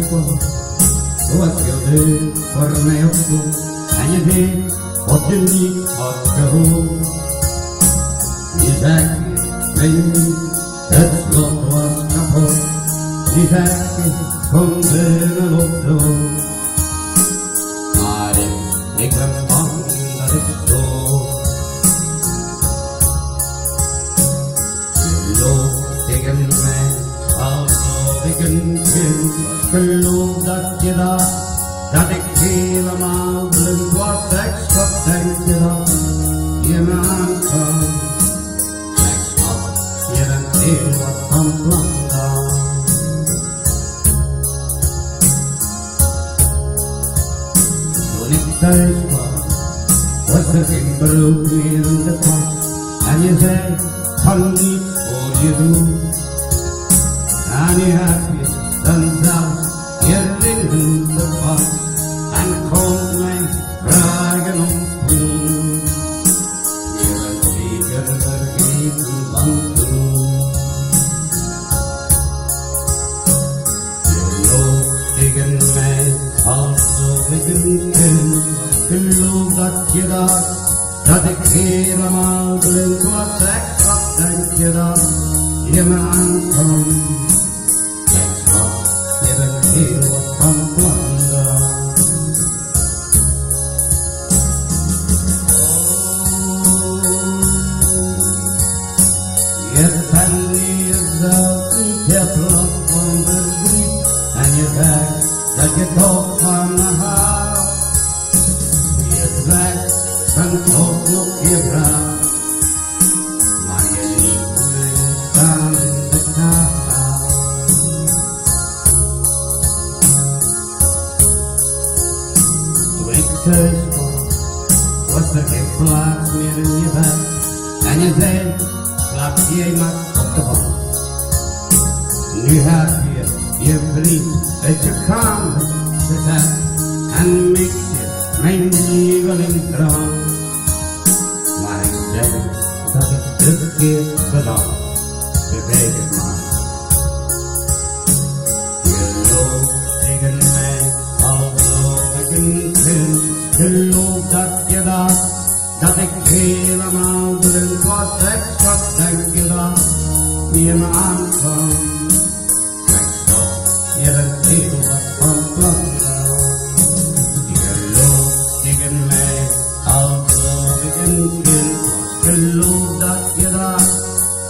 qua tua chiều torneo tu hanya de odini akahu Isaki baby that's not what kapo Isaki kondena lotto Mare ikram mandaritto Hello tegen mij also ik een kind geloof dat je dat ik helemaal blind was, seks, wat denk je dan? Je me aankwam, seks, wat, je bent heel wat van plan dan. Toen ik thuis was er geen brood meer in de pas. En je zei, kan niet voor je doen. En nu heb je dan zelfs je ringen te pas. En kon mij vragen om groen. Je bent zeker vergeten van toen. Je loopt tegen mij alsof ik een kind was. Geloof dat je dacht dat ik helemaal blind was. Zeg, wat denk je dat je me aankomt? Zeg, wat, je bent heel wat van plan. Je bent jezelf niet, je bloot van verdriet. En je zegt dat je toch van me houdt. Je zegt, ben toch nog je vrouw. Maar je niet wil staan in de kou. Toen ik thuis kwam, was er geen plaats meer in je bed. En je zei, slaap jij maar op de bank. Nu heb je je vriend uit je kamer gezet. En mix je mijn lievelingdrank. Maar ik denk dat ik dit keer bedank. Bewijs het maar. Je loopt tegen mij alsof ik een kind. Geloof dat je dacht dat ik helemaal blind was. Zeg, wat denk je dan? Je me aankwam. Zeg toch, je bent heel wat van plan. Je loopt tegen mij alsof ik een kind was. Geloof dat je dacht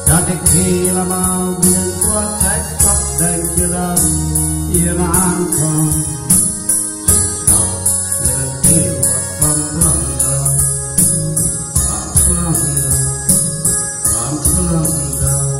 dat ik helemaal blind was. Zeg, wat denk je dan? Je me aankwam. Zeg toch, je bent heel wat van plan. Lambda